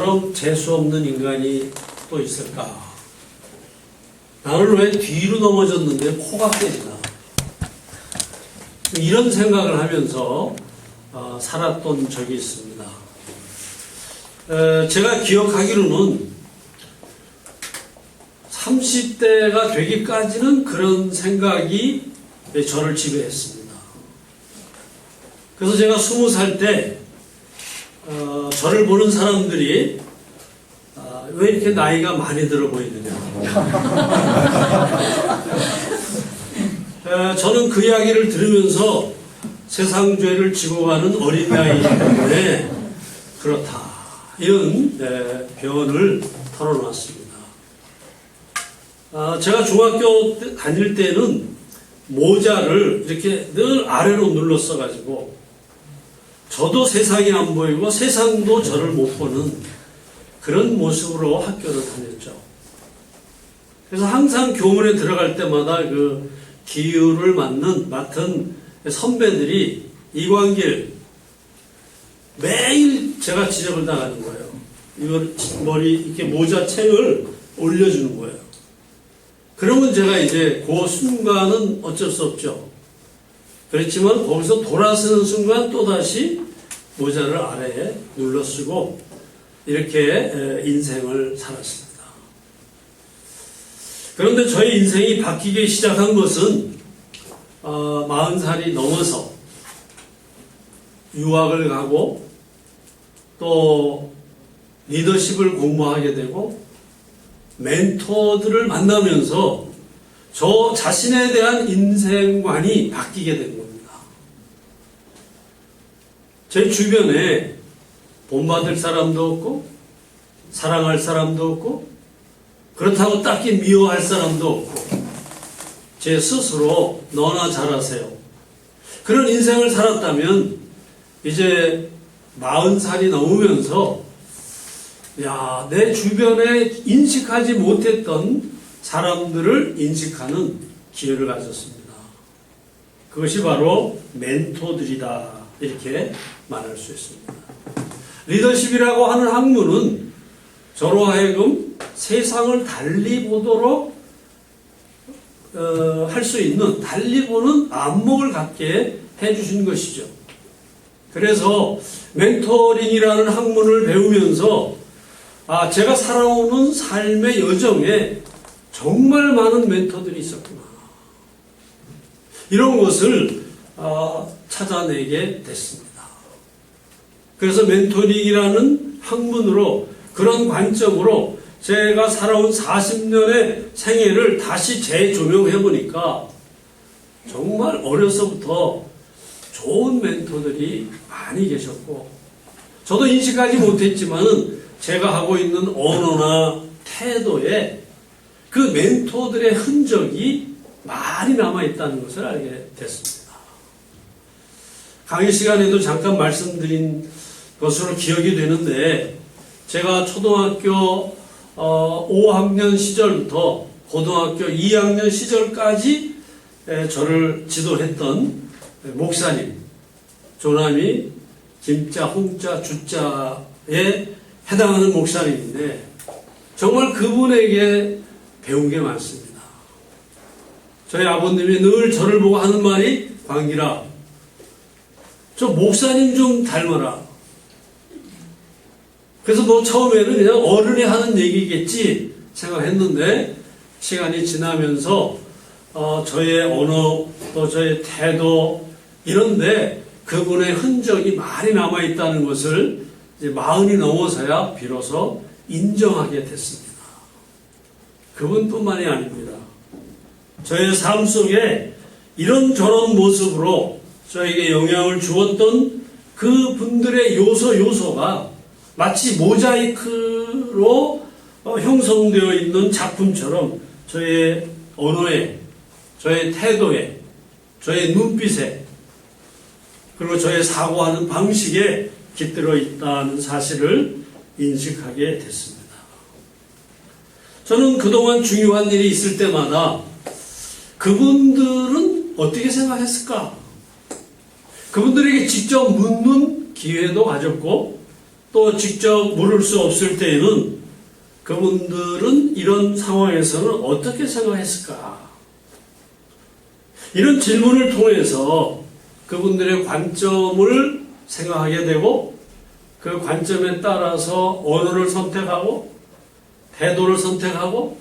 나처럼 재수 없는 인간이 또 있을까? 나는 왜 뒤로 넘어졌는데 코가 깨지나? 이런 생각을 하면서 살았던 적이 있습니다. 제가 기억하기로는 30대가 되기까지는 그런 생각이 저를 지배했습니다. 그래서 제가 20살 때 저를 보는 사람들이 왜 이렇게 나이가 많이 들어 보이느냐. 저는 그 이야기를 들으면서 세상 죄를 지고 가는 어린아이이기 때문에 그렇다. 이런 변을 털어놨습니다. 제가 중학교 다닐 때는 모자를 이렇게 늘 아래로 눌렀어가지고 저도 세상이 안 보이고 세상도 저를 못 보는 그런 모습으로 학교를 다녔죠. 그래서 항상 교문에 들어갈 때마다 그 기율을 맡은 선배들이 이광길 매일 제가 지적을 당하는 거예요. 이걸 머리 이렇게 모자 챙을 올려주는 거예요. 그러면 제가 이제 그 순간은 어쩔 수 없죠. 그렇지만 거기서 돌아서는 순간 또다시 모자를 아래에 눌러 쓰고 이렇게 인생을 살았습니다. 그런데 저의 인생이 바뀌기 시작한 것은 40살이 넘어서 유학을 가고 또 리더십을 공부하게 되고 멘토들을 만나면서 저 자신에 대한 인생관이 바뀌게 된 겁니다. 제 주변에 본받을 사람도 없고 사랑할 사람도 없고 그렇다고 딱히 미워할 사람도 없고 제 스스로 너나 잘하세요. 그런 인생을 살았다면 이제 40살이 넘으면서 내 주변에 인식하지 못했던 사람들을 인식하는 기회를 가졌습니다. 그것이 바로 멘토들이다. 이렇게 말할 수 있습니다. 리더십이라고 하는 학문은 저로 하여금 세상을 달리 보도록 할 수 있는, 달리 보는 안목을 갖게 해주신 것이죠. 그래서 멘토링이라는 학문을 배우면서 제가 살아오는 삶의 여정에 정말 많은 멘토들이 있었구나. 이런 것을 찾아내게 됐습니다. 그래서 멘토링이라는 학문으로 그런 관점으로 제가 살아온 40년의 생애를 다시 재조명해 보니까 정말 어려서부터 좋은 멘토들이 많이 계셨고 저도 인식하지 못했지만은 제가 하고 있는 언어나 태도에 그 멘토들의 흔적이 많이 남아있다는 것을 알게 됐습니다. 강의 시간에도 잠깐 말씀드린 것으로 기억이 되는데 제가 초등학교 5학년 시절부터 고등학교 2학년 시절까지 저를 지도했던 목사님, 조남이 김자, 홍자, 주자에 해당하는 목사님인데 정말 그분에게 배운 게 많습니다. 저희 아버님이 늘 저를 보고 하는 말이 광길아, 저 목사님 좀 닮아라. 그래서 뭐 처음에는 그냥 어른이 하는 얘기겠지 생각했는데 시간이 지나면서 저의 언어 또 저의 태도 이런데 그분의 흔적이 많이 남아있다는 것을 이제 40이 넘어서야 비로소 인정하게 됐습니다. 그분뿐만이 아닙니다. 저의 삶 속에 이런저런 모습으로 저에게 영향을 주었던 그 분들의 요소가 마치 모자이크로 형성되어 있는 작품처럼 저의 언어에, 저의 태도에, 저의 눈빛에, 그리고 저의 사고하는 방식에 깃들어 있다는 사실을 인식하게 됐습니다. 저는 그동안 중요한 일이 있을 때마다 그분들은 어떻게 생각했을까? 그분들에게 직접 묻는 기회도 가졌고 또 직접 물을 수 없을 때에는 그분들은 이런 상황에서는 어떻게 생각했을까? 이런 질문을 통해서 그분들의 관점을 생각하게 되고 그 관점에 따라서 언어를 선택하고 태도를 선택하고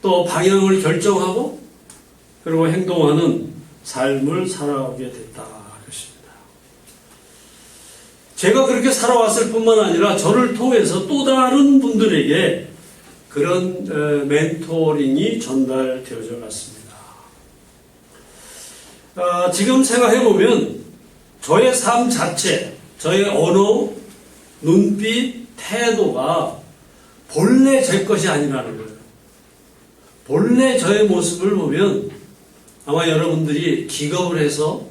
또 방향을 결정하고 그리고 행동하는 삶을 살아가게 됐다. 그것입니다. 제가 그렇게 살아왔을 뿐만 아니라 저를 통해서 또 다른 분들에게 그런 멘토링이 전달되어져 갔습니다. 지금 생각해보면 저의 삶 자체, 저의 언어, 눈빛, 태도가 본래 제 것이 아니라는 거예요. 본래 저의 모습을 보면 아마 여러분들이 기겁을 해서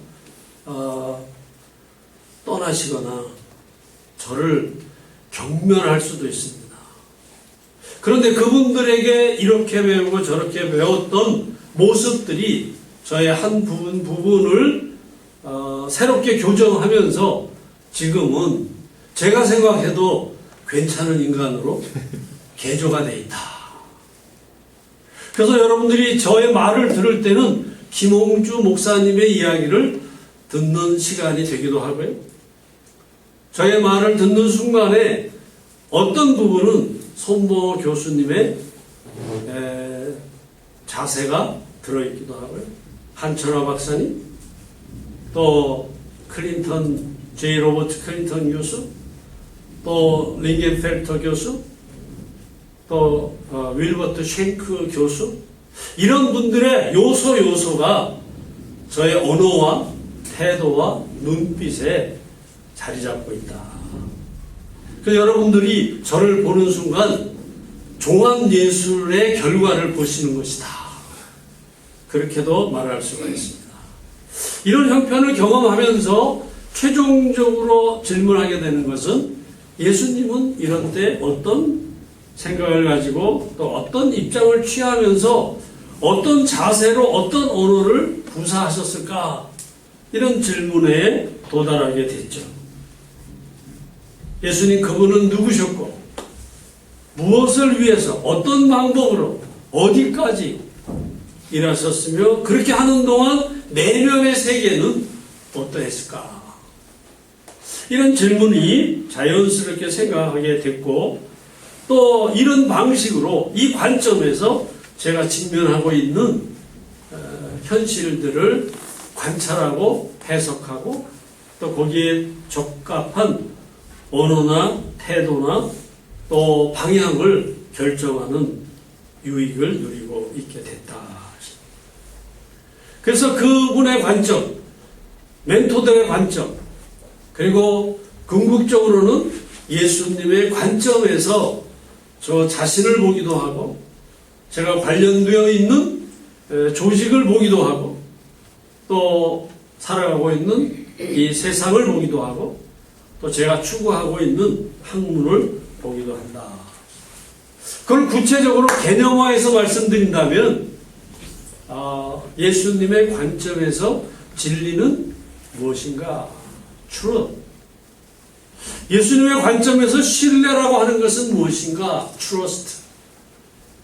떠나시거나 저를 경멸할 수도 있습니다. 그런데 그분들에게 이렇게 배우고 저렇게 배웠던 모습들이 저의 한 부분을 새롭게 교정하면서 지금은 제가 생각해도 괜찮은 인간으로 개조가 되어 있다. 그래서 여러분들이 저의 말을 들을 때는 김홍주 목사님의 이야기를 듣는 시간이 되기도 하고요. 저의 말을 듣는 순간에 어떤 부분은 손보 교수님의 자세가 들어있기도 하고요. 한철화 박사님, 또 클린턴, 제이 로버트 클린턴 교수, 또 링겐펠터 교수, 또 윌버트 쉔크 교수, 이런 분들의 요소가 저의 언어와 태도와 눈빛에 자리 잡고 있다. 그래서 여러분들이 저를 보는 순간 종합예술의 결과를 보시는 것이다. 그렇게도 말할 수가 있습니다. 이런 형편을 경험하면서 최종적으로 질문하게 되는 것은 예수님은 이런 때 어떤 생각을 가지고 또 어떤 입장을 취하면서 어떤 자세로 어떤 언어를 구사하셨을까? 이런 질문에 도달하게 됐죠. 예수님 그분은 누구셨고 무엇을 위해서 어떤 방법으로 어디까지 일하셨으며 그렇게 하는 동안 내면의 세계는 어떠했을까? 이런 질문이 자연스럽게 생각하게 됐고 또 이런 방식으로 이 관점에서 제가 직면하고 있는 현실들을 관찰하고 해석하고 또 거기에 적합한 언어나 태도나 또 방향을 결정하는 유익을 누리고 있게 됐다. 그래서 그분의 관점, 멘토들의 관점, 그리고 궁극적으로는 예수님의 관점에서 저 자신을 보기도 하고 제가 관련되어 있는 조직을 보기도 하고 또 살아가고 있는 이 세상을 보기도 하고 또 제가 추구하고 있는 학문을 보기도 한다. 그걸 구체적으로 개념화해서 말씀드린다면 예수님의 관점에서 진리는 무엇인가? truth. 예수님의 관점에서 신뢰라고 하는 것은 무엇인가? trust.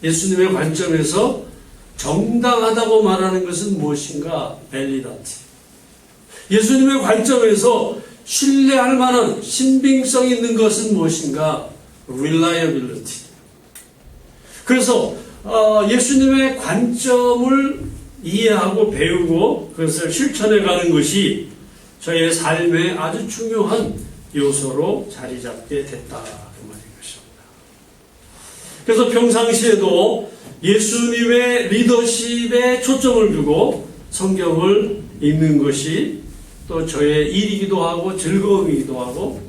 예수님의 관점에서 정당하다고 말하는 것은 무엇인가? validity. 예수님의 관점에서 신뢰할 만한 신빙성 있는 것은 무엇인가? reliability. 그래서 예수님의 관점을 이해하고 배우고 그것을 실천해 가는 것이 저의 삶의 아주 중요한 요소로 자리 잡게 됐다. 그 말인 것입니다. 그래서 평상시에도 예수님의 리더십에 초점을 두고 성경을 읽는 것이 또 저의 일이기도 하고 즐거움이기도 하고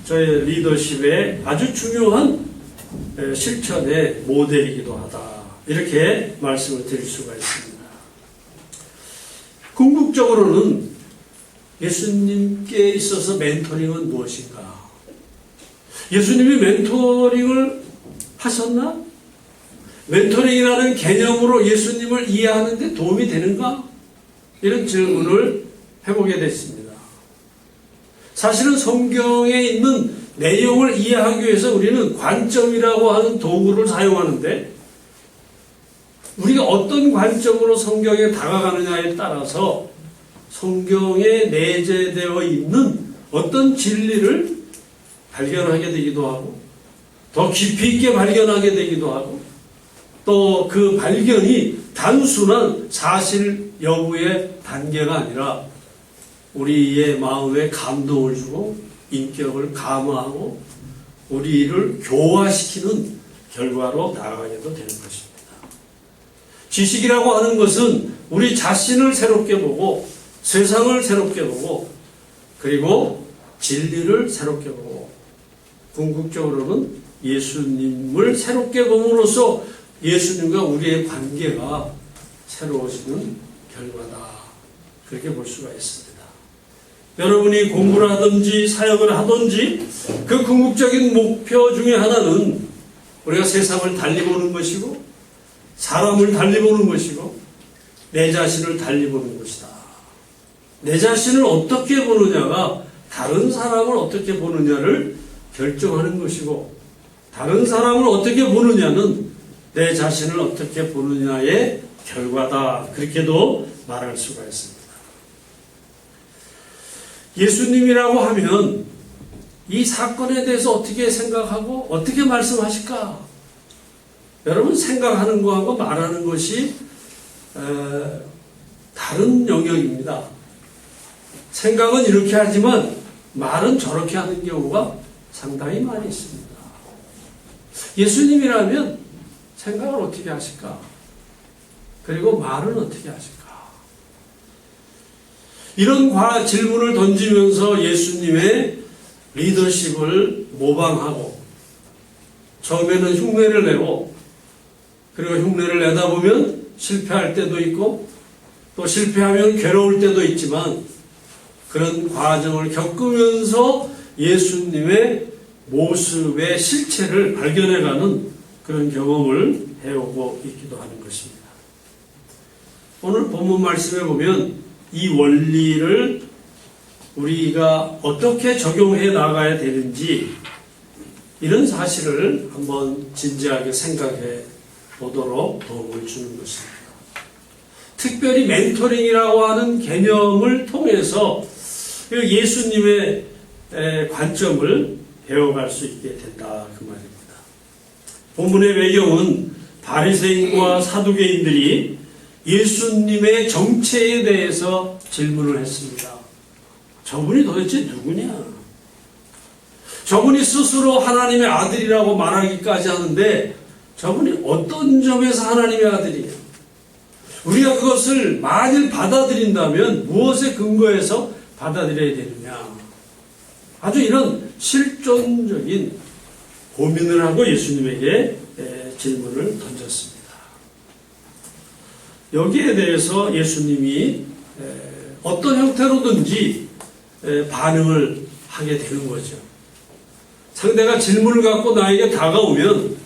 저의 리더십의 아주 중요한 실천의 모델이기도 하다. 이렇게 말씀을 드릴 수가 있습니다. 궁극적으로는 예수님께 있어서 멘토링은 무엇인가? 예수님이 멘토링을 하셨나? 멘토링이라는 개념으로 예수님을 이해하는 데 도움이 되는가? 이런 질문을 해보게 됐습니다. 사실은 성경에 있는 내용을 이해하기 위해서 우리는 관점이라고 하는 도구를 사용하는데, 우리가 어떤 관점으로 성경에 다가가느냐에 따라서 성경에 내재되어 있는 어떤 진리를 발견하게 되기도 하고, 더 깊이 있게 발견하게 되기도 하고, 또 그 발견이 단순한 사실 여부의 단계가 아니라 우리의 마음에 감동을 주고 인격을 감화하고 우리를 교화시키는 결과로 나아가게도 되는 것입니다. 지식이라고 하는 것은 우리 자신을 새롭게 보고 세상을 새롭게 보고 그리고 진리를 새롭게 보고 궁극적으로는 예수님을 새롭게 봄으로써 예수님과 우리의 관계가 새로워지는 결과다. 그렇게 볼 수가 있습니다. 여러분이 공부를 하든지 사역을 하든지 그 궁극적인 목표 중에 하나는 우리가 세상을 달리 보는 것이고 사람을 달리 보는 것이고 내 자신을 달리 보는 것이다. 내 자신을 어떻게 보느냐가 다른 사람을 어떻게 보느냐를 결정하는 것이고 다른 사람을 어떻게 보느냐는 내 자신을 어떻게 보느냐의 결과다. 그렇게도 말할 수가 있습니다. 예수님이라고 하면 이 사건에 대해서 어떻게 생각하고 어떻게 말씀하실까? 여러분 생각하는 것하고 말하는 것이 다른 영역입니다. 생각은 이렇게 하지만 말은 저렇게 하는 경우가 상당히 많이 있습니다. 예수님이라면 생각을 어떻게 하실까? 그리고 말은 어떻게 하실까? 이런 질문을 던지면서 예수님의 리더십을 모방하고 처음에는 흉내를 내고 그리고 흉내를 내다 보면 실패할 때도 있고 또 실패하면 괴로울 때도 있지만 그런 과정을 겪으면서 예수님의 모습의 실체를 발견해가는 그런 경험을 해오고 있기도 하는 것입니다. 오늘 본문 말씀에 보면 이 원리를 우리가 어떻게 적용해 나가야 되는지 이런 사실을 한번 진지하게 생각해 보도록 도움을 주는 것입니다. 특별히 멘토링이라고 하는 개념을 통해서 예수님의 관점을 배워갈 수 있게 된다 그 말입니다. 본문의 배경은 바리새인과 사두개인들이 예수님의 정체에 대해서 질문을 했습니다. 저분이 도대체 누구냐? 저분이 스스로 하나님의 아들이라고 말하기까지 하는데 저분이 어떤 점에서 하나님의 아들이냐? 우리가 그것을 만일 받아들인다면 무엇에 근거해서 받아들여야 되느냐? 아주 이런 실존적인 고민을 하고 예수님에게 질문을 던졌습니다. 여기에 대해서 예수님이 어떤 형태로든지 반응을 하게 되는 거죠. 상대가 질문을 갖고 나에게 다가오면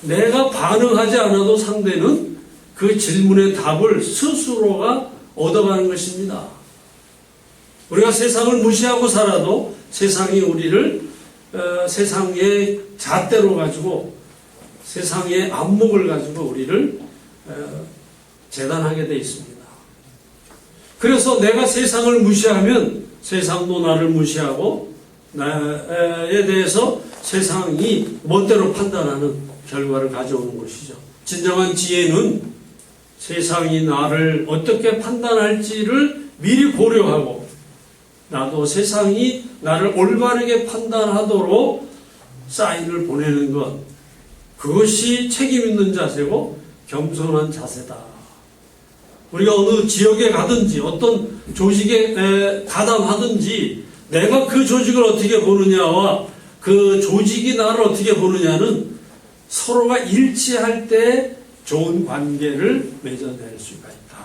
내가 반응하지 않아도 상대는 그 질문의 답을 스스로가 얻어가는 것입니다. 우리가 세상을 무시하고 살아도 세상이 우리를 세상의 잣대로 가지고 세상의 안목을 가지고 우리를 재단하게 되어 있습니다. 그래서 내가 세상을 무시하면 세상도 나를 무시하고 나에 대해서 세상이 멋대로 판단하는 결과를 가져오는 것이죠. 진정한 지혜는 세상이 나를 어떻게 판단할지를 미리 고려하고 나도 세상이 나를 올바르게 판단하도록 사인을 보내는 것, 그것이 책임 있는 자세고 겸손한 자세다. 우리가 어느 지역에 가든지 어떤 조직에 가담하든지 내가 그 조직을 어떻게 보느냐와 그 조직이 나를 어떻게 보느냐는 서로가 일치할 때 좋은 관계를 맺어낼 수가 있다.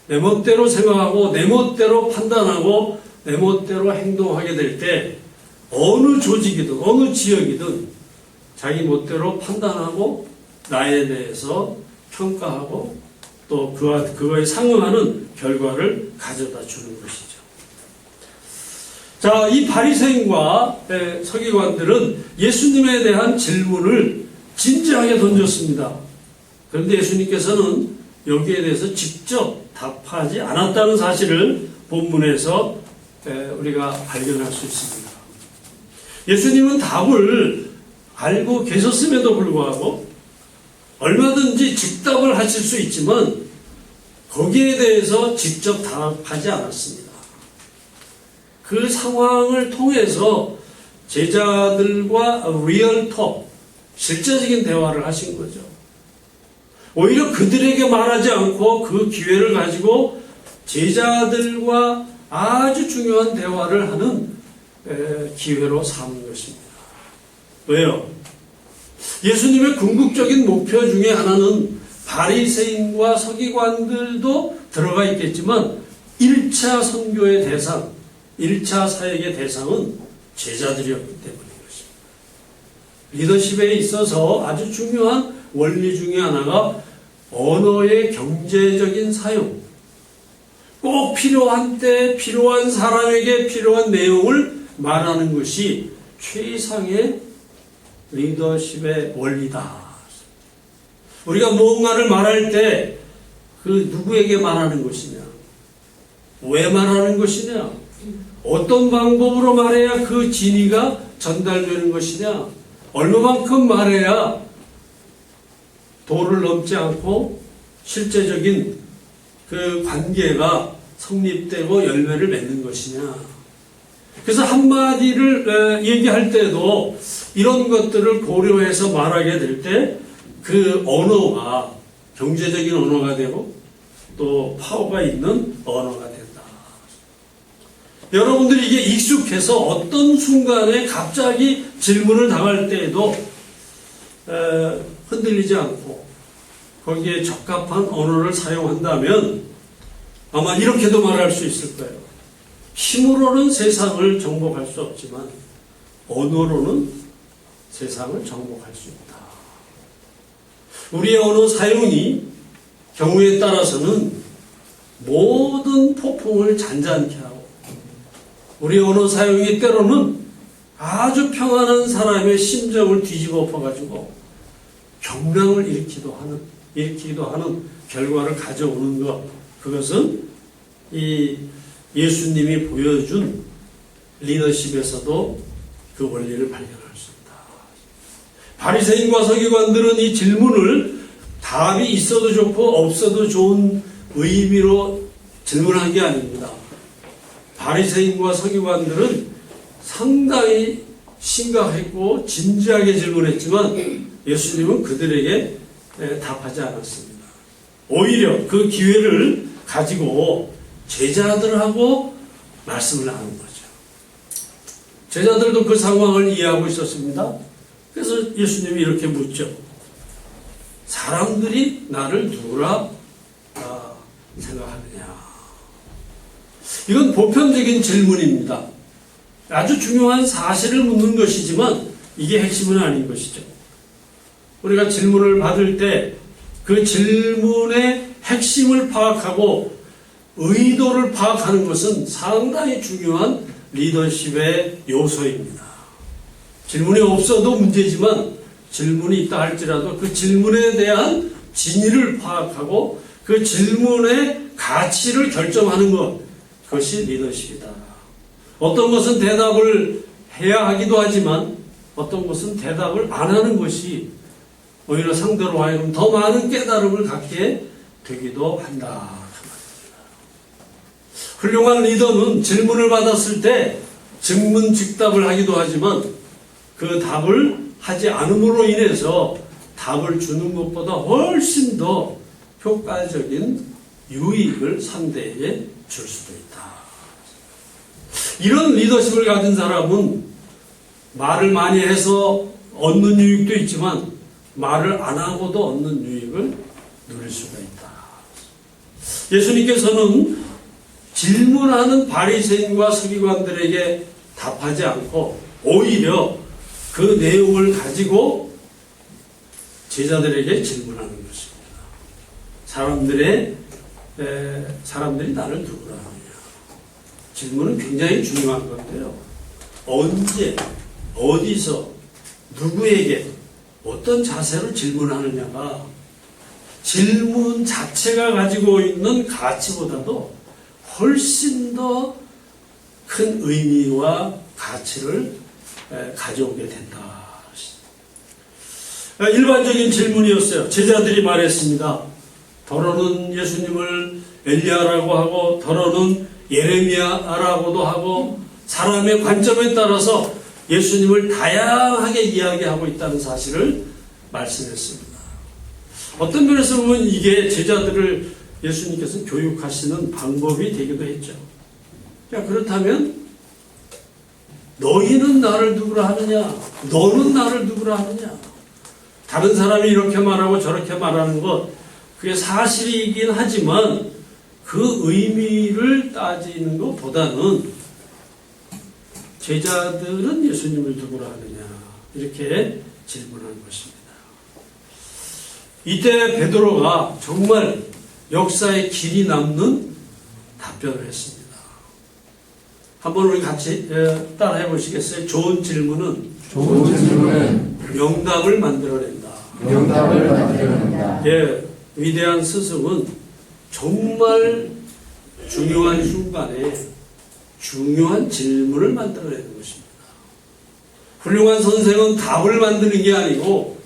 내 멋대로 생각하고 내 멋대로 판단하고 내 멋대로 행동하게 될 때 어느 조직이든 어느 지역이든 자기 멋대로 판단하고 나에 대해서 평가하고 또 그거에 상응하는 결과를 가져다 주는 것이죠. 자, 이 바리새인과 서기관들은 예수님에 대한 질문을 진지하게 던졌습니다. 그런데 예수님께서는 여기에 대해서 직접 답하지 않았다는 사실을 본문에서 우리가 발견할 수 있습니다. 예수님은 답을 알고 계셨음에도 불구하고 얼마든지 즉답을 하실 수 있지만 거기에 대해서 직접 답하지 않았습니다. 그 상황을 통해서 제자들과 리얼톡, 실제적인 대화를 하신 거죠. 오히려 그들에게 말하지 않고 그 기회를 가지고 제자들과 아주 중요한 대화를 하는 기회로 삼은 것입니다. 왜요? 예수님의 궁극적인 목표 중에 하나는 바리새인과 서기관들도 들어가 있겠지만 1차 선교의 대상, 1차 사역의 대상은 제자들이었기 때문인 것입니다. 리더십에 있어서 아주 중요한 원리 중에 하나가 언어의 경제적인 사용, 꼭 필요한 때 필요한 사람에게 필요한 내용을 말하는 것이 최상의 리더십의 원리다. 우리가 무언가를 말할 때 그 누구에게 말하는 것이냐, 왜 말하는 것이냐, 어떤 방법으로 말해야 그 진의가 전달되는 것이냐, 얼마만큼 말해야 도를 넘지 않고 실제적인 그 관계가 성립되고 열매를 맺는 것이냐. 그래서 한마디를 얘기할 때도 이런 것들을 고려해서 말하게 될 때 그 언어가 경제적인 언어가 되고 또 파워가 있는 언어가 된다. 여러분들이 이게 익숙해서 어떤 순간에 갑자기 질문을 당할 때에도 흔들리지 않고 거기에 적합한 언어를 사용한다면 아마 이렇게도 말할 수 있을 거예요. 힘으로는 세상을 정복할 수 없지만 언어로는 세상을 정복할 수 있다. 우리의 언어 사용이 경우에 따라서는 모든 폭풍을 잔잔케 하고 우리의 언어 사용이 때로는 아주 평안한 사람의 심정을 뒤집어 엎어가지고 경랑을 일으키기도 하는 결과를 가져오는 것, 그것은 이 예수님이 보여준 리더십에서도 그 원리를 발견할 수 있다. 바리새인과 서기관들은 이 질문을 답이 있어도 좋고 없어도 좋은 의미로 질문한 게 아닙니다. 바리새인과 서기관들은 상당히 심각했고 진지하게 질문했지만 예수님은 그들에게 답하지 않았습니다. 오히려 그 기회를 가지고 제자들하고 말씀을 나눈 거죠. 제자들도 그 상황을 이해하고 있었습니다. 그래서 예수님이 이렇게 묻죠. 사람들이 나를 누구라 생각하느냐. 이건 보편적인 질문입니다. 아주 중요한 사실을 묻는 것이지만 이게 핵심은 아닌 것이죠. 우리가 질문을 받을 때 그 질문의 핵심을 파악하고 의도를 파악하는 것은 상당히 중요한 리더십의 요소입니다. 질문이 없어도 문제지만 질문이 있다 할지라도 그 질문에 대한 진의를 파악하고 그 질문의 가치를 결정하는 것, 그것이 리더십이다. 어떤 것은 대답을 해야 하기도 하지만 어떤 것은 대답을 안 하는 것이 오히려 상대로 하여금 더 많은 깨달음을 갖게 되기도 한다. 훌륭한 리더는 질문을 받았을 때 즉문즉답을 하기도 하지만 그 답을 하지 않음으로 인해서 답을 주는 것보다 훨씬 더 효과적인 유익을 상대에게 줄 수도 있다. 이런 리더십을 가진 사람은 말을 많이 해서 얻는 유익도 있지만 말을 안 하고도 얻는 유익을 누릴 수가 있다. 예수님께서는 질문하는 바리새인과 서기관들에게 답하지 않고 오히려 그 내용을 가지고 제자들에게 질문하는 것입니다. 사람들이 나를 누구라 하느냐. 질문은 굉장히 중요한 건데요. 언제, 어디서, 누구에게 어떤 자세로 질문하느냐가 질문 자체가 가지고 있는 가치보다도 훨씬 더 큰 의미와 가치를 가져오게 된다. 일반적인 질문이었어요. 제자들이 말했습니다. 더러는 예수님을 엘리야라고 하고 더러는 예레미야라고도 하고 사람의 관점에 따라서 예수님을 다양하게 이야기하고 있다는 사실을 말씀했습니다. 어떤 면에서 보면 이게 제자들을 예수님께서 교육하시는 방법이 되기도 했죠. 자, 그렇다면 너희는 나를 누구라 하느냐? 너는 나를 누구라 하느냐? 다른 사람이 이렇게 말하고 저렇게 말하는 것, 그게 사실이긴 하지만 그 의미를 따지는 것보다는 제자들은 예수님을 누구라 하느냐? 이렇게 질문한 것입니다. 이때 베드로가 정말 역사에 길이 남는 답변을 했습니다. 한번 우리 같이 따라해 보시겠어요? 좋은 질문은 명답을 만들어낸다. 예, 위대한 스승은 정말 중요한 순간에 중요한 질문을 만들어내는 것입니다. 훌륭한 선생은 답을 만드는 게 아니고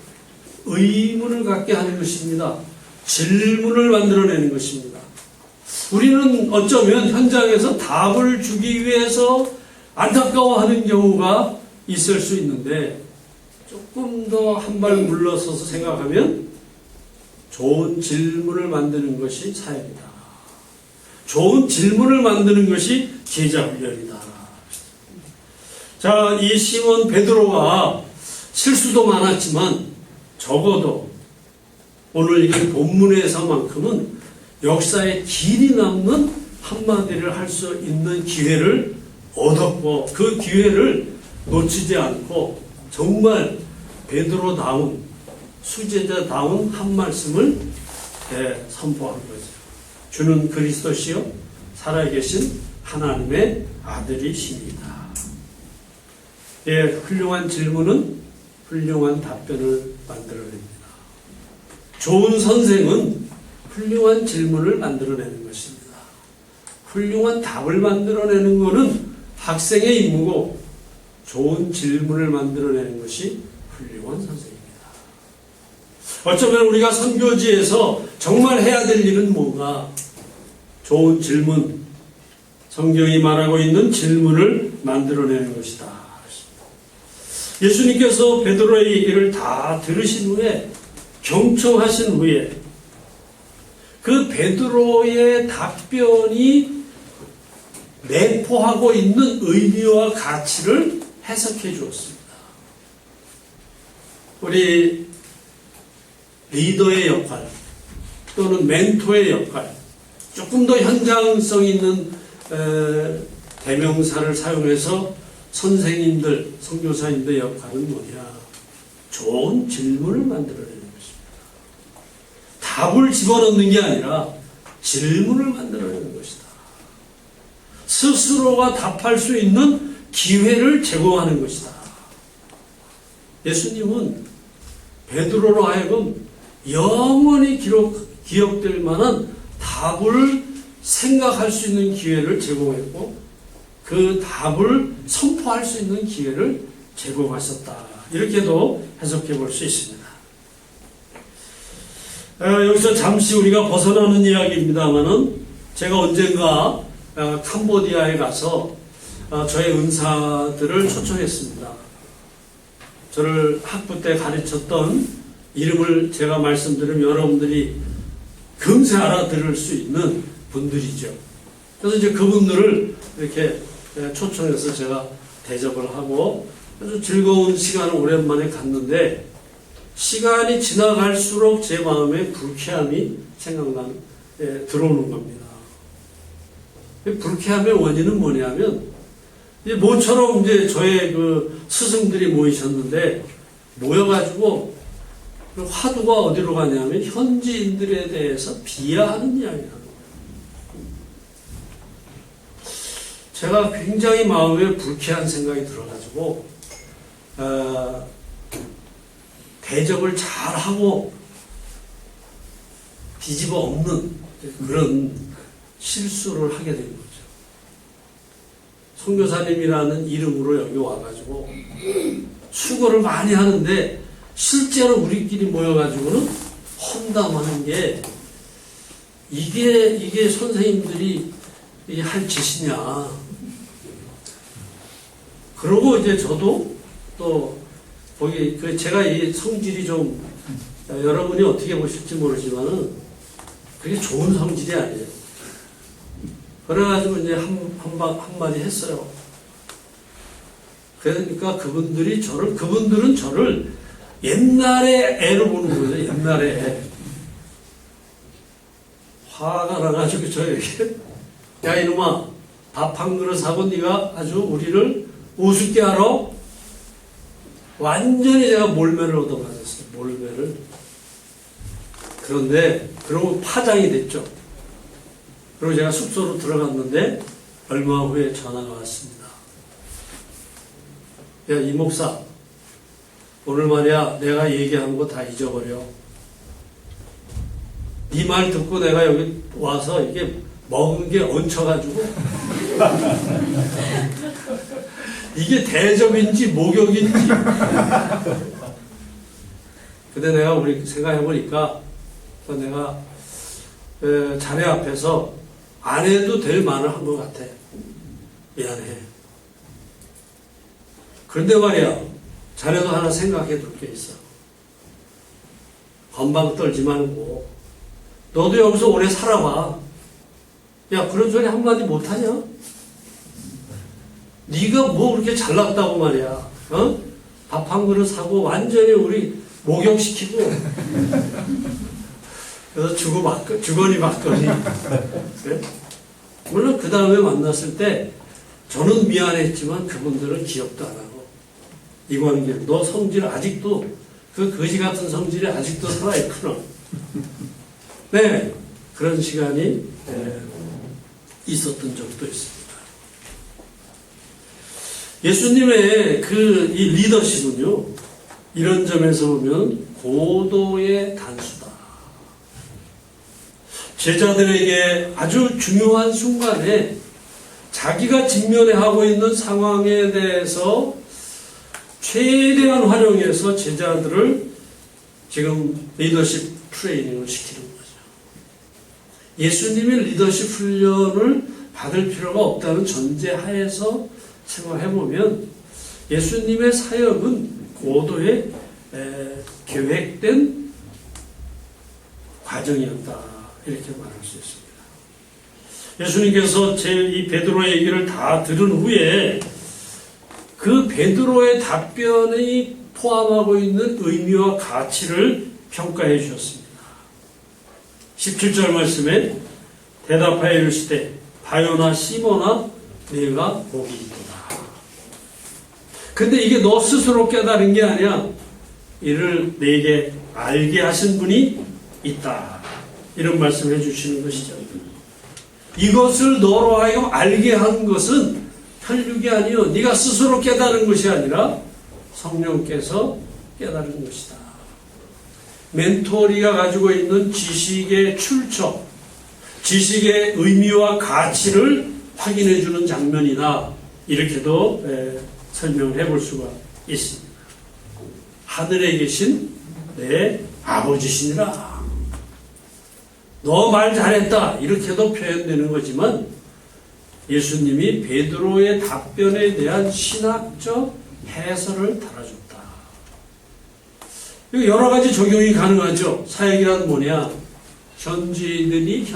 의문을 갖게 하는 것입니다. 질문을 만들어내는 것입니다. 우리는 어쩌면 현장에서 답을 주기 위해서 안타까워하는 경우가 있을 수 있는데 조금 더 한 발 물러서서 생각하면 좋은 질문을 만드는 것이 사역이다. 좋은 질문을 만드는 것이 제자훈련이다. 자, 이 시몬 베드로가 실수도 많았지만 적어도 오늘 읽은 본문에서만큼은 역사에 길이 남는 한마디를 할 수 있는 기회를 얻었고 그 기회를 놓치지 않고 정말 베드로다운 수제자다운 한 말씀을 선포한 거죠. 주는 그리스도시요 살아계신 하나님의 아들이십니다. 예, 훌륭한 질문은 훌륭한 답변을 만들어냅니다. 좋은 선생은 훌륭한 질문을 만들어내는 것입니다. 훌륭한 답을 만들어내는 것은 학생의 임무고 좋은 질문을 만들어내는 것이 훌륭한 선생입니다. 어쩌면 우리가 선교지에서 정말 해야 될 일은 뭔가? 좋은 질문, 성경이 말하고 있는 질문을 만들어내는 것이다. 예수님께서 베드로의 얘기를 다 들으신 후에 경청하신 후에 그 베드로의 답변이 내포하고 있는 의미와 가치를 해석해 주었습니다. 우리 리더의 역할 또는 멘토의 역할, 조금 더 현장성 있는 대명사를 사용해서 선생님들, 선교사님들 역할은 뭐냐? 좋은 질문을 만들어내는 것입니다. 답을 집어넣는 게 아니라 질문을 만들어내는 것이다. 스스로가 답할 수 있는 기회를 제공하는 것이다. 예수님은 베드로로 하여금 영원히 기억될 만한 답을 생각할 수 있는 기회를 제공했고 그 답을 선포할 수 있는 기회를 제공하셨다. 이렇게도 해석해 볼 수 있습니다. 여기서 잠시 우리가 벗어나는 이야기입니다만은 제가 언젠가 캄보디아에 가서 저의 은사들을 초청했습니다. 저를 학부 때 가르쳤던 이름을 제가 말씀드리면 여러분들이 금세 알아들을 수 있는 분들이죠. 그래서 이제 그분들을 이렇게 초청해서 제가 대접을 하고 아주 즐거운 시간을 오랜만에 갖는데 시간이 지나갈수록 제 마음에 불쾌함이 들어오는 겁니다. 불쾌함의 원인은 뭐냐면 모처럼 이제 저의 그 스승들이 모이셨는데 모여가지고 화두가 어디로 가냐면 현지인들에 대해서 비하하는 이야기를 하는 거예요. 제가 굉장히 마음에 불쾌한 생각이 들어가지고 대접을 잘하고 뒤집어 엎는 그런 실수를 하게 된 거죠. 선교사님이라는 이름으로 여기 와가지고 수고를 많이 하는데 실제로 우리끼리 모여가지고는 험담하는 게 이게 선생님들이 이게 할 짓이냐. 그러고 이제 저도 또 거기 제가 이 성질이 좀 여러분이 어떻게 보실지 모르지만은 그게 좋은 성질이 아니에요. 그래가지고 이제 한마디 했어요. 그러니까 그분들은 저를 옛날에 애로 보는 거죠. 옛날에 애. 화가 나가지고 저에게 야 이놈아 밥 한 그릇 사고 네가 아주 우리를 우습게 하러 완전히 제가 몰매를 얻어맞았어요. 몰매를. 그런데 그러고 파장이 됐죠. 그리고 제가 숙소로 들어갔는데 얼마 후에 전화가 왔습니다. 야, 이 목사 오늘 말이야 내가 얘기한 거 다 잊어버려. 네 말 듣고 내가 여기 와서 이게 먹은 게 얹혀가지고 이게 대접인지 목욕인지. 근데 내가 우리 생각해보니까 내가 자네 앞에서 안 해도 될 말을 한 것 같아. 미안해. 그런데 말이야 자네도 하나 생각해 둘 게 있어. 건방 떨지 말고 너도 여기서 오래 살아봐. 야 그런 소리 한마디 못하냐? 네가 뭐 그렇게 잘났다고 말이야. 어? 밥 한 그릇 사고 완전히 우리 목욕시키고 그래서 주거니 받거니. 그래? 물론 그 다음에 만났을 때 저는 미안했지만 그분들은 기억도 안 하고 이관계 너 성질 아직도 그 거지 같은 성질이 아직도 살아있구나. 네 그런 시간이 있었던 적도 있습니다. 예수님의 이 리더십은요 이런 점에서 보면 고도의 단수다. 제자들에게 아주 중요한 순간에 자기가 직면해 하고 있는 상황에 대해서 최대한 활용해서 제자들을 지금 리더십 트레이닝을 시키는 거죠. 예수님의 리더십 훈련을 받을 필요가 없다는 전제 하에서 생각해보면 예수님의 사역은 고도의 계획된 과정이었다. 이렇게 말할 수 있습니다. 예수님께서 이 베드로의 얘기를 다 들은 후에 그 베드로의 답변이 포함하고 있는 의미와 가치를 평가해 주셨습니다. 17절 말씀에 대답하여 이르시되 바요나 시몬아 네가 복이 있도다. 근데 이게 너 스스로 깨달은 게 아니야. 이를 내게 알게 하신 분이 있다. 이런 말씀을 해주시는 것이죠. 이것을 너로 하여금 알게 한 것은 혈육이 아니요 네가 스스로 깨달은 것이 아니라 성령께서 깨달은 것이다. 멘토리가 가지고 있는 지식의 출처, 지식의 의미와 가치를 확인해 주는 장면이다. 이렇게도 설명을 해볼 수가 있습니다. 하늘에 계신 내 아버지시니라. 너 말 잘했다. 이렇게도 표현되는 거지만 예수님이 베드로의 답변에 대한 신학적 해설을 달아줬다. 여러 가지 적용이 가능하죠. 사역이란 뭐냐? 현지인들이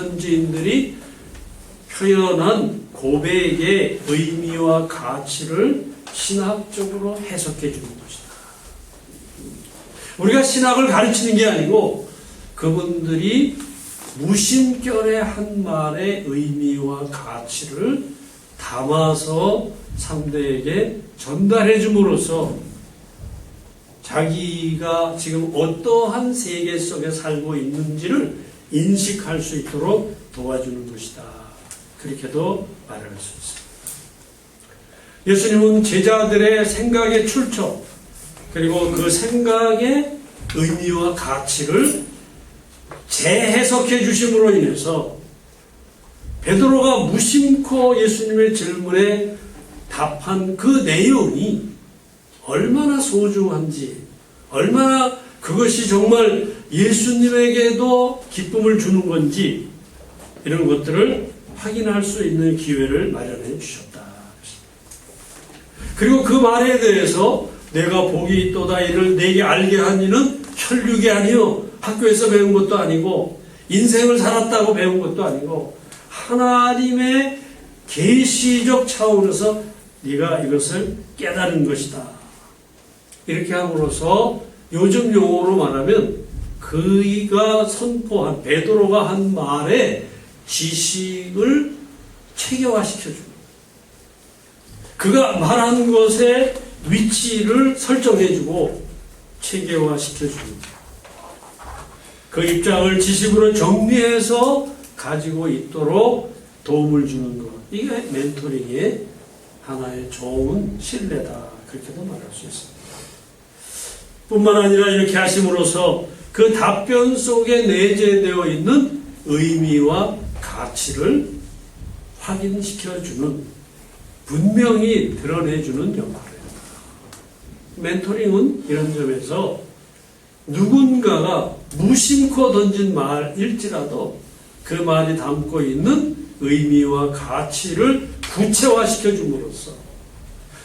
표현한 고백의 의미와 가치를 신학적으로 해석해 주는 것이다. 우리가 신학을 가르치는 게 아니고 그분들이 무심결에 한 말의 의미와 가치를 담아서 상대에게 전달해 줌으로써 자기가 지금 어떠한 세계 속에 살고 있는지를 인식할 수 있도록 도와주는 것이다. 그렇게도 말할 수 있습니다. 예수님은 제자들의 생각의 출처, 그리고 그 생각의 의미와 가치를 재해석해 주심으로 인해서 베드로가 무심코 예수님의 질문에 답한 그 내용이 얼마나 소중한지, 얼마나 그것이 정말 예수님에게도 기쁨을 주는 건지, 이런 것들을 확인할 수 있는 기회를 마련해 주셨다. 그리고 그 말에 대해서 내가 복이 있도다 이를 내게 알게 한 이는 혈육이 아니요 학교에서 배운 것도 아니고 인생을 살았다고 배운 것도 아니고 하나님의 계시적 차원에서 네가 이것을 깨달은 것이다. 이렇게 함으로써 요즘 용어로 말하면 그가 선포한, 베드로가 한 말에 지식을 체계화시켜주고 그가 말한 것의 위치를 설정해주고 체계화시켜줍니다. 그 입장을 지식으로 정리해서 가지고 있도록 도움을 주는 것. 이게 멘토링의 하나의 좋은 신뢰다. 그렇게도 말할 수 있습니다. 뿐만 아니라 이렇게 하심으로써 그 답변 속에 내재되어 있는 의미와 가치를 확인시켜주는, 분명히 드러내주는 역할입니다. 멘토링은 이런 점에서 누군가가 무심코 던진 말일지라도 그 말이 담고 있는 의미와 가치를 구체화시켜 줌으로써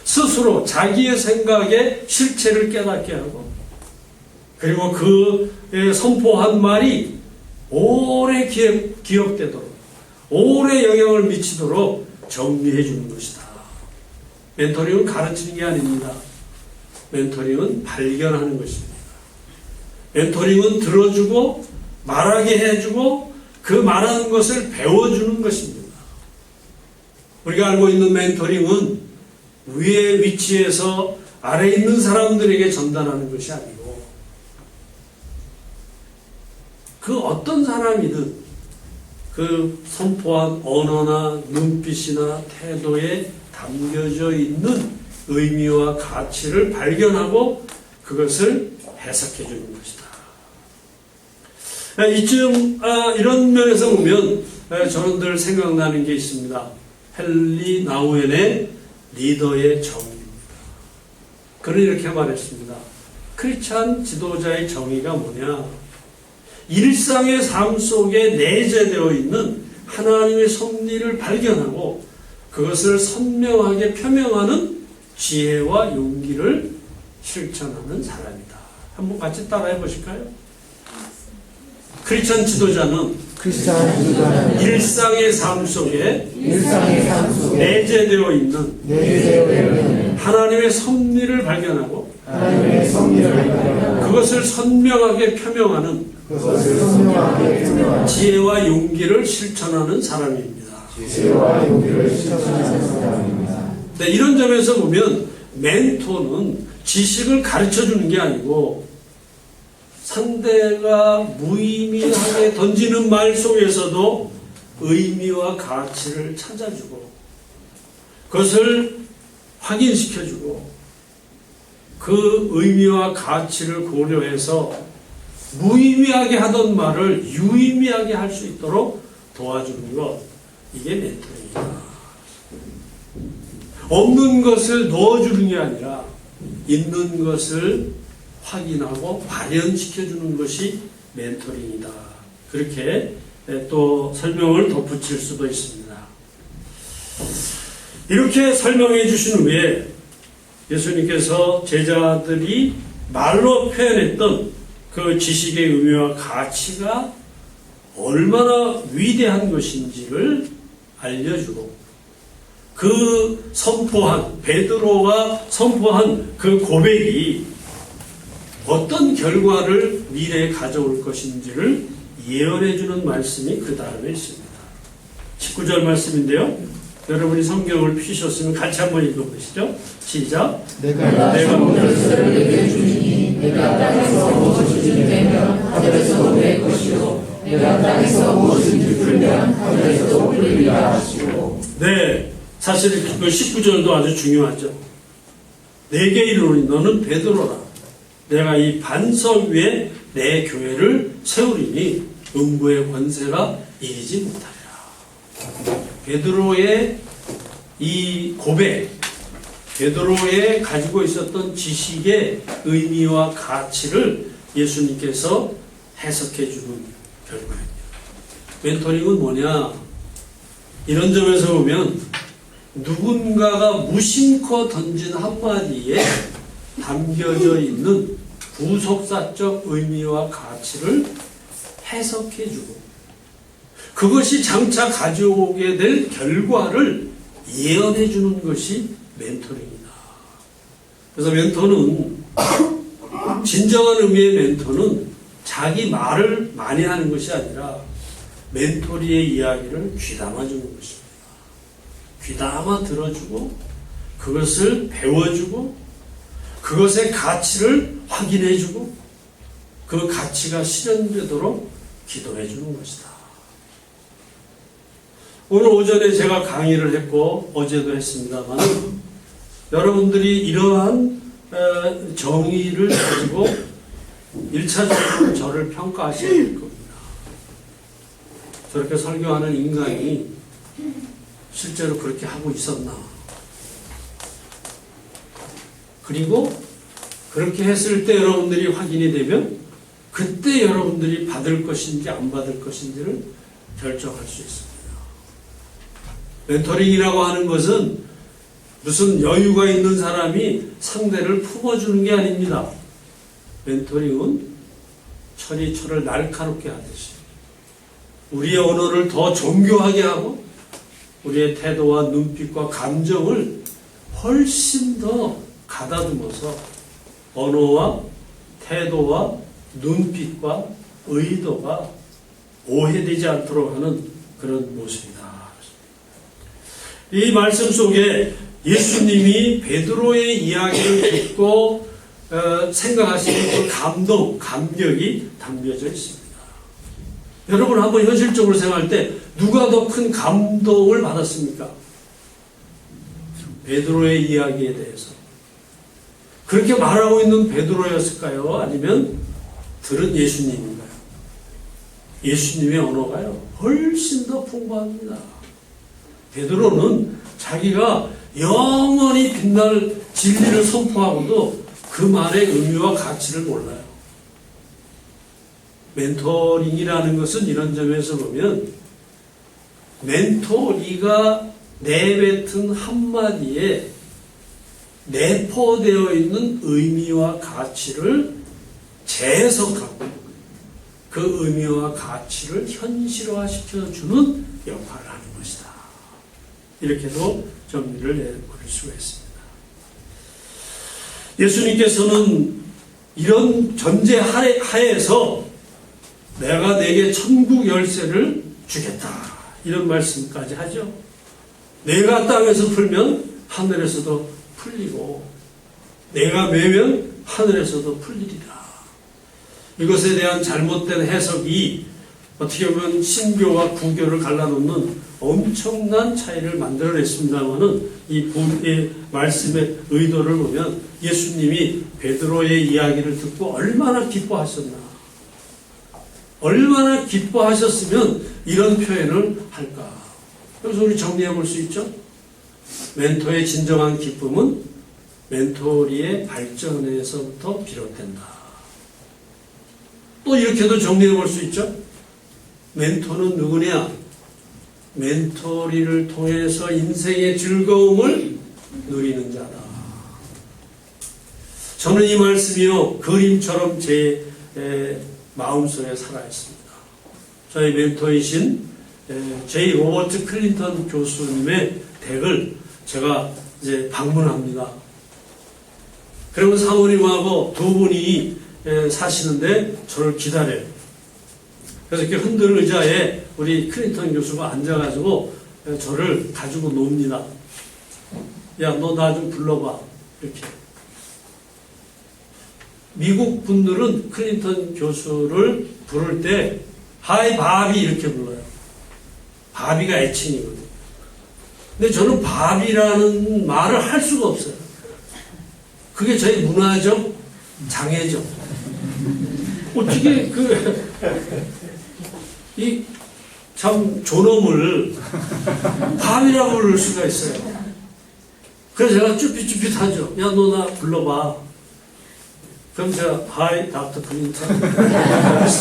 스스로 자기의 생각의 실체를 깨닫게 하고, 그리고 그의 선포한 말이 오래 기억되도록, 오래 영향을 미치도록 정리해 주는 것이다. 멘토링은 가르치는 게 아닙니다. 멘토링은 발견하는 것입니다. 멘토링은 들어주고 말하게 해주고 그 말하는 것을 배워주는 것입니다. 우리가 알고 있는 멘토링은 위에 위치에서 아래 있는 사람들에게 전달하는 것이 아니고 그 어떤 사람이든 그 선포한 언어나 눈빛이나 태도에 담겨져 있는 의미와 가치를 발견하고 그것을 해석해 주는 것이다. 이쯤 이런 면에서 보면 저는 늘 생각나는 게 있습니다. 헨리 나우엔의 리더의 정의입니다. 그는 이렇게 말했습니다. 크리스찬 지도자의 정의가 뭐냐? 일상의 삶 속에 내재되어 있는 하나님의 섭리를 발견하고 그것을 선명하게 표명하는 지혜와 용기를 실천하는 사람이다. 한번 같이 따라해 보실까요? 크리스찬 지도자는 일상의 삶 속에 내재되어 있는 하나님의 섭리를 발견하고 그것을 선명하게 표명하는 지혜와 용기를 실천하는 사람입니다. 네, 이런 점에서 보면 멘토는 지식을 가르쳐주는 게 아니고 상대가 무의미하게 던지는 말 속에서도 의미와 가치를 찾아주고 그것을 확인시켜주고 그 의미와 가치를 고려해서 무의미하게 하던 말을 유의미하게 할 수 있도록 도와주는 것, 이게 멘토링이다. 없는 것을 넣어주는 게 아니라 있는 것을 확인하고 발현시켜주는 것이 멘토링이다. 그렇게 또 설명을 덧붙일 수도 있습니다. 이렇게 설명해 주신 후에 예수님께서 제자들이 말로 표현했던 그 지식의 의미와 가치가 얼마나 위대한 것인지를 알려주고 그 선포한, 베드로가 선포한 그 고백이 어떤 결과를 미래에 가져올 것인지를 예언해주는 말씀이 그 다음에 있습니다. 19절 말씀인데요. 여러분이 성경을 피셨으면 같이 한번 읽어보시죠. 시작. 내가 모든 내게 주시니 내가 땅에서 무엇이든지 내면 하늘에서도 내 것이요 내가 땅에서 무엇이든지 풀면 하늘에서도 풀리라 하시고. 네, 사실 그 19절도 아주 중요하죠. 내게 이르노니 너는 베드로라. 내가 이 반석 위에 내 교회를 세우리니 음부의 권세가 이기지 못하리라. 베드로의 이 고백, 베드로의 가지고 있었던 지식의 의미와 가치를 예수님께서 해석해 주는 결과입니다. 멘토링은 뭐냐? 이런 점에서 보면 누군가가 무심코 던진 한마디에 담겨져 있는 구속사적 의미와 가치를 해석해 주고 그것이 장차 가져오게 될 결과를 예언해 주는 것이 멘토링이다. 그래서 멘토는 진정한 의미의 멘토는 자기 말을 많이 하는 것이 아니라 멘토리의 이야기를 귀담아 주는 것입니다. 귀담아 들어주고 그것을 배워주고 그것의 가치를 확인해주고 그 가치가 실현되도록 기도해주는 것이다. 오늘 오전에 제가 강의를 했고 어제도 했습니다만 여러분들이 이러한 정의를 가지고 1차적으로 저를 평가하셔야 될 겁니다. 저렇게 설교하는 인간이 실제로 그렇게 하고 있었나? 그리고 그렇게 했을 때 여러분들이 확인이 되면 그때 여러분들이 받을 것인지 안 받을 것인지를 결정할 수 있습니다. 멘토링이라고 하는 것은 무슨 여유가 있는 사람이 상대를 품어주는 게 아닙니다. 멘토링은 철이 철을 날카롭게 하듯이 우리의 언어를 더 정교하게 하고 우리의 태도와 눈빛과 감정을 훨씬 더 가다듬어서 언어와 태도와 눈빛과 의도가 오해되지 않도록 하는 그런 모습이다. 이 말씀 속에 예수님이 베드로의 이야기를 듣고 생각하시는 그 감동, 감격이 담겨져 있습니다. 여러분 한번 현실적으로 생각할 때 누가 더 큰 감동을 받았습니까? 베드로의 이야기에 대해서. 그렇게 말하고 있는 베드로였을까요? 아니면 들은 예수님인가요? 예수님의 언어가요, 훨씬 더 풍부합니다. 베드로는 자기가 영원히 빛날 진리를 선포하고도 그 말의 의미와 가치를 몰라요. 멘토링이라는 것은 이런 점에서 보면 멘토리가 내뱉은 한마디에 내포되어 있는 의미와 가치를 재해석하고 그 의미와 가치를 현실화시켜주는 역할을 하는 것이다. 이렇게도 정리를 내릴 수가 있습니다. 예수님께서는 이런 전제 하에서 내가 내게 천국 열쇠를 주겠다. 이런 말씀까지 하죠. 내가 땅에서 풀면 하늘에서도 풀리고 내가 매면 하늘에서도 풀리리라. 이것에 대한 잘못된 해석이 어떻게 보면 신교와 구교를 갈라놓는 엄청난 차이를 만들어냈습니다만은 이 말씀의 의도를 보면 예수님이 베드로의 이야기를 듣고 얼마나 기뻐하셨나. 얼마나 기뻐하셨으면 이런 표현을 할까. 그래서 우리 정리해 볼 수 있죠. 멘토의 진정한 기쁨은 멘토리의 발전에서부터 비롯된다. 또 이렇게도 정리해 볼 수 있죠. 멘토는 누구냐? 멘토리를 통해서 인생의 즐거움을 누리는 자다. 저는 이 말씀이요, 그림처럼 제 마음속에 살아있습니다. 저희 멘토이신 제이 로버트 클린턴 교수님의 댁을 제가 이제 방문합니다. 그러면 사모님하고 두 분이 사시는데 저를 기다려요. 그래서 이렇게 흔들 의자에 우리 클린턴 교수가 앉아가지고 저를 가지고 놉니다. 야, 너 나 좀 불러봐. 이렇게. 미국 분들은 클린턴 교수를 부를 때 하이 바비 이렇게 불러요. 바비가 애칭이거든요. 근데 저는 밥이라는 말을 할 수가 없어요. 그게 저희 문화적 장애죠. 어떻게 참 존엄을 밥이라고 부를 수가 있어요. 그래서 제가 쭈삣쭈삣하죠. 야, 너 나 불러봐. 그럼 제가 하이 닥터 클린턴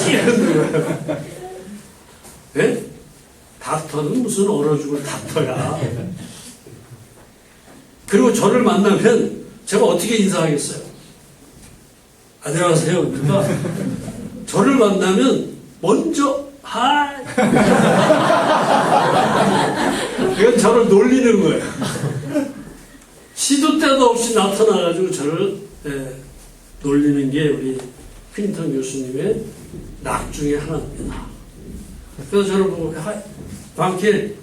이러는 거예요. 예? 닥터는 무슨 얼어 죽을 닥터야. 그리고 저를 만나면 제가 어떻게 인사하겠어요? 안녕하세요. 그러니까 저를 만나면 먼저 하이. 이건 저를 놀리는 거예요. 시도 때도 없이 나타나가지고 저를 놀리는 게 우리 클린턴 교수님의 낙 중에 하나입니다. 그래서 저를 보고 방킬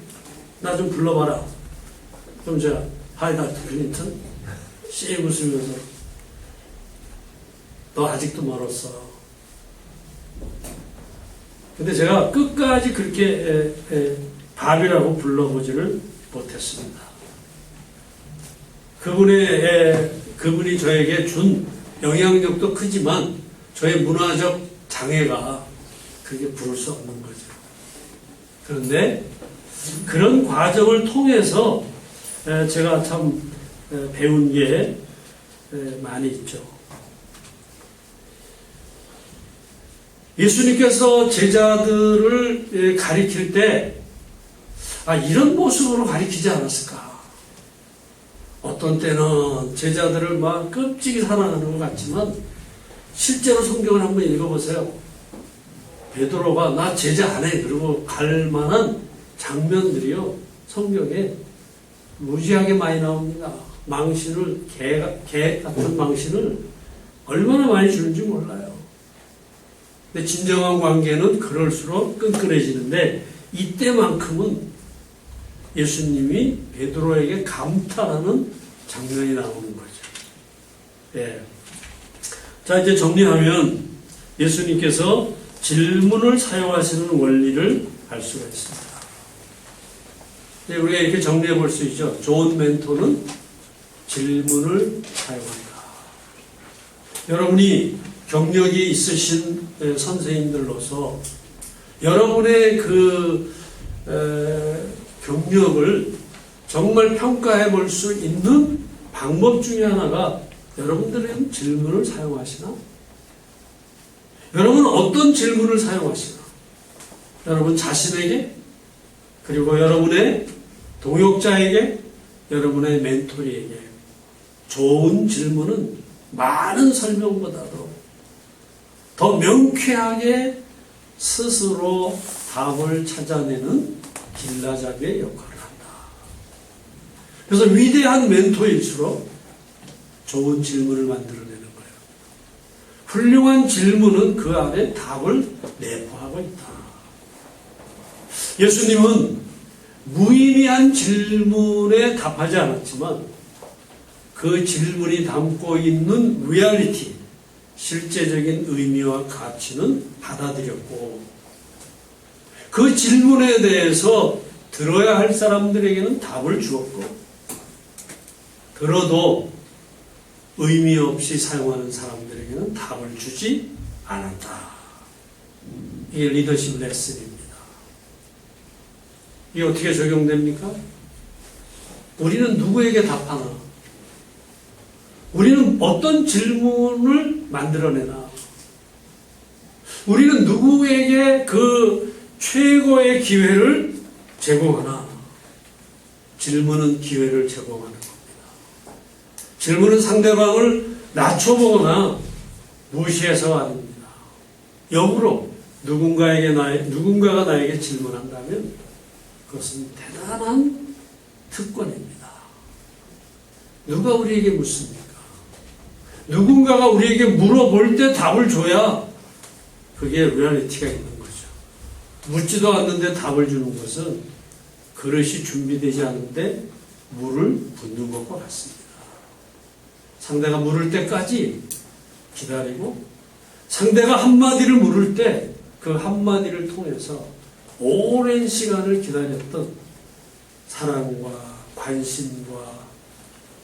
나 좀 불러봐라. 그럼 제가 하이 닥터 클린턴 씩 웃으면서 너 아직도 멀었어. 근데 제가 끝까지 그렇게 밥이라고 불러보지를 못했습니다. 그분이 저에게 준 영향력도 크지만 저의 문화적 장애가 그렇게 부를 수 없는 거죠. 그런데 그런 과정을 통해서 제가 참 배운 게 많이 있죠. 예수님께서 제자들을 가리킬 때 이런 모습으로 가리키지 않았을까? 어떤 때는 제자들을 막 끔찍이 사랑하는 것 같지만 실제로 성경을 한번 읽어보세요. 베드로가 나 제자 안 해. 그리고 갈 만한 장면들이요. 성경에 무지하게 많이 나옵니다. 망신을, 개 같은 망신을 얼마나 많이 주는지 몰라요. 근데 진정한 관계는 그럴수록 끈끈해지는데 이때만큼은 예수님이 베드로에게 감탄하는 장면이 나오는 거죠. 예. 자, 이제 정리하면 예수님께서 질문을 사용하시는 원리를 알 수가 있습니다. 우리가 이렇게 정리해 볼 수 있죠. 좋은 멘토는 질문을 사용한다. 여러분이 경력이 있으신 선생님들로서 여러분의 경력을 정말 평가해 볼 수 있는 방법 중에 하나가 여러분들은 질문을 사용하시나? 여러분은 어떤 질문을 사용하시나? 여러분 자신에게, 그리고 여러분의 동역자에게, 여러분의 멘토리에게 좋은 질문은 많은 설명보다도 더 명쾌하게 스스로 답을 찾아내는 길라잡이의 역할을 한다. 그래서 위대한 멘토일수록 좋은 질문을 만들어내는 거예요. 훌륭한 질문은 그 안에 답을 내포하고 있다. 예수님은 무의미한 질문에 답하지 않았지만 그 질문이 담고 있는 리얼리티, 실제적인 의미와 가치는 받아들였고 그 질문에 대해서 들어야 할 사람들에게는 답을 주었고 들어도 의미 없이 사용하는 사람들에게는 답을 주지 않았다. 이게 리더십 레슨입니다. 이게 어떻게 적용됩니까? 우리는 누구에게 답하나? 우리는 어떤 질문을 만들어내나? 우리는 누구에게 그 최고의 기회를 제공하나? 질문은 기회를 제공하는 겁니다. 질문은 상대방을 낮춰보거나 무시해서가 아닙니다. 역으로 누군가가 나에게 질문한다면 그것은 대단한 특권입니다. 누가 우리에게 묻습니까? 누군가가 우리에게 물어볼 때 답을 줘야 그게 리얼리티가 있는 거죠. 묻지도 않는데 답을 주는 것은 그릇이 준비되지 않은데 물을 붓는 것과 같습니다. 상대가 물을 때까지 기다리고 상대가 한마디를 물을 때 그 한마디를 통해서 오랜 시간을 기다렸던 사랑과 관심과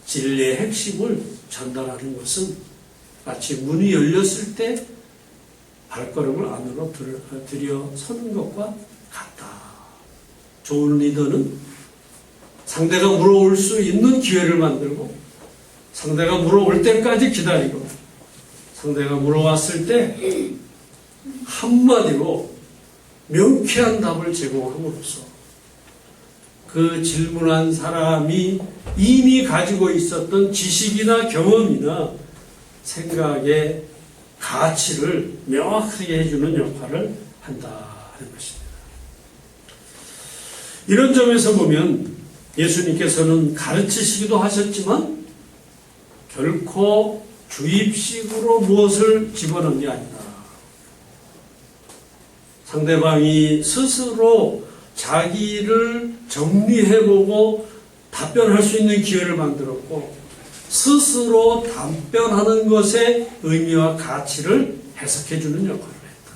진리의 핵심을 전달하는 것은 마치 문이 열렸을 때 발걸음을 안으로 들여서는 것과 같다. 좋은 리더는 상대가 물어올 수 있는 기회를 만들고 상대가 물어올 때까지 기다리고 상대가 물어왔을 때 한마디로 명쾌한 답을 제공함으로써 그 질문한 사람이 이미 가지고 있었던 지식이나 경험이나 생각의 가치를 명확하게 해주는 역할을 한다는 것입니다. 이런 점에서 보면 예수님께서는 가르치시기도 하셨지만 결코 주입식으로 무엇을 집어넣은 게 아니다. 상대방이 스스로 자기를 정리해보고 답변할 수 있는 기회를 만들었고 스스로 답변하는 것의 의미와 가치를 해석해주는 역할을 했다.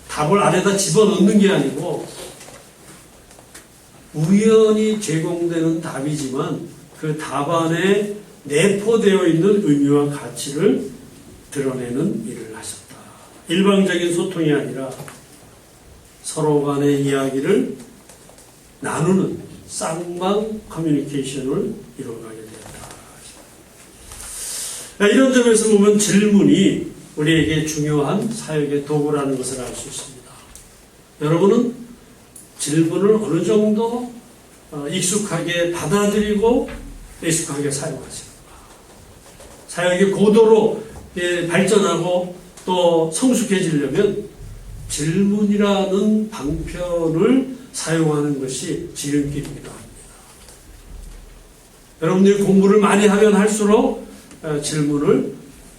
답을 안에다 집어넣는 게 아니고 우연히 제공되는 답이지만 그 답 안에 내포되어 있는 의미와 가치를 드러내는 일을 하셨다. 일방적인 소통이 아니라 서로 간의 이야기를 나누는 쌍방 커뮤니케이션을 이루어가게 되었다. 이런 점에서 보면 질문이 우리에게 중요한 사역의 도구라는 것을 알 수 있습니다. 여러분은 질문을 어느 정도 익숙하게 받아들이고 익숙하게 사용하십니까? 사역이 고도로 발전하고 또 성숙해지려면 질문이라는 방편을 사용하는 것이 지름길이기도 합니다. 여러분들이 공부를 많이 하면 할수록 질문을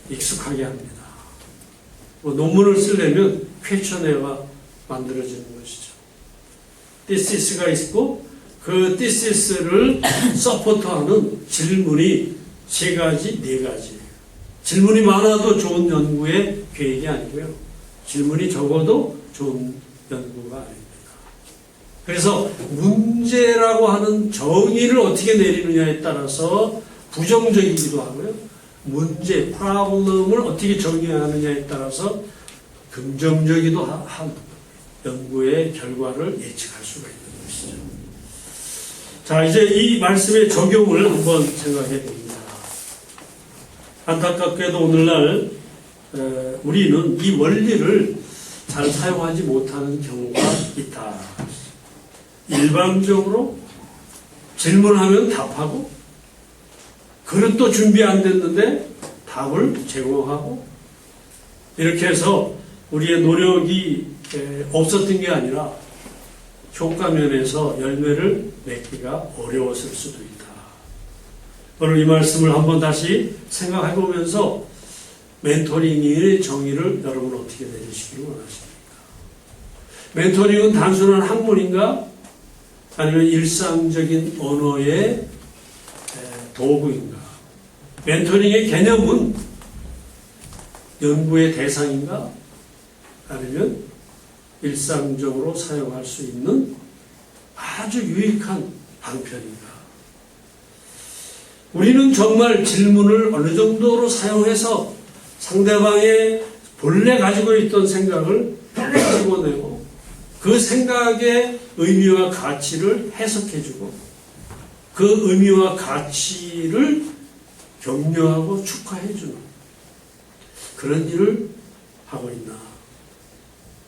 익숙하게 합니다. 논문을 쓰려면 퀘스처네어가 만들어지는 것이죠. 디시스가 있고 그 디시스를 서포트하는 질문이 3가지, 4가지. 질문이 많아도 좋은 연구의 계획이 아니고요. 질문이 적어도 좋은 연구가 아닙니다. 그래서 문제라고 하는 정의를 어떻게 내리느냐에 따라서 부정적이기도 하고요. 문제, 프로블럼을 어떻게 정의하느냐에 따라서 긍정적이기도 한 연구의 결과를 예측할 수가 있는 것이죠. 자, 이제 이 말씀의 적용을 한번 생각해 봅니다. 안타깝게도 오늘날 우리는 이 원리를 잘 사용하지 못하는 경우가 있다. 일방적으로 질문하면 답하고 그릇도 준비 안 됐는데 답을 제공하고 이렇게 해서 우리의 노력이 없었던 게 아니라 효과면에서 열매를 맺기가 어려웠을 수도 있다. 오늘 이 말씀을 한번 다시 생각해 보면서 멘토링의 정의를 여러분 어떻게 내리시기를 원하십니까? 멘토링은 단순한 학문인가? 아니면 일상적인 언어의 도구인가? 멘토링의 개념은 연구의 대상인가? 아니면 일상적으로 사용할 수 있는 아주 유익한 방편인가? 우리는 정말 질문을 어느 정도로 사용해서 상대방의 본래 가지고 있던 생각을 집어내고 그 생각의 의미와 가치를 해석해주고 그 의미와 가치를 격려하고 축하해주는 그런 일을 하고 있나?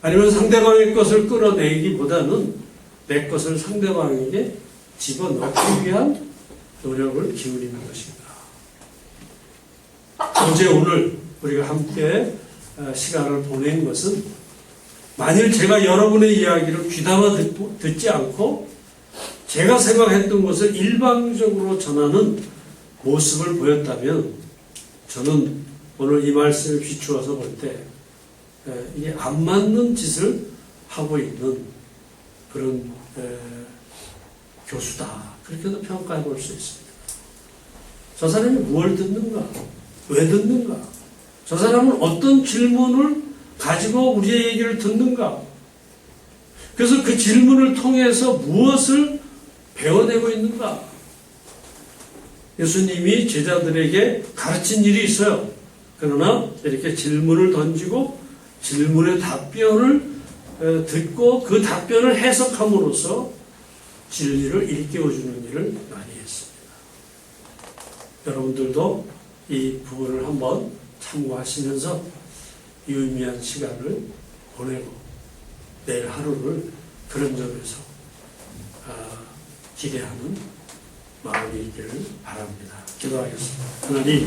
아니면 상대방의 것을 끌어내기보다는 내 것을 상대방에게 집어넣기 위한 노력을 기울이는 것인가? 어제 오늘 우리가 함께 시간을 보낸 것은 만일 제가 여러분의 이야기를 귀담아 듣지 않고 제가 생각했던 것을 일방적으로 전하는 모습을 보였다면 저는 오늘 이 말씀을 비추어서 볼 때 이게 안 맞는 짓을 하고 있는 그런 교수다. 그렇게도 평가해 볼 수 있습니다. 저 사람이 무엇을 듣는가? 왜 듣는가? 저 사람은 어떤 질문을 가지고 우리의 얘기를 듣는가? 그래서 그 질문을 통해서 무엇을 배워내고 있는가? 예수님이 제자들에게 가르친 일이 있어요. 그러나 이렇게 질문을 던지고 질문의 답변을 듣고 그 답변을 해석함으로써 진리를 일깨워주는 일을 많이 했습니다. 여러분들도 이 부분을 한번 참고하시면서 유의미한 시간을 보내고 내일 하루를 그런 점에서 기대하는 마음이 있기를 바랍니다. 기도하겠습니다. 하나님,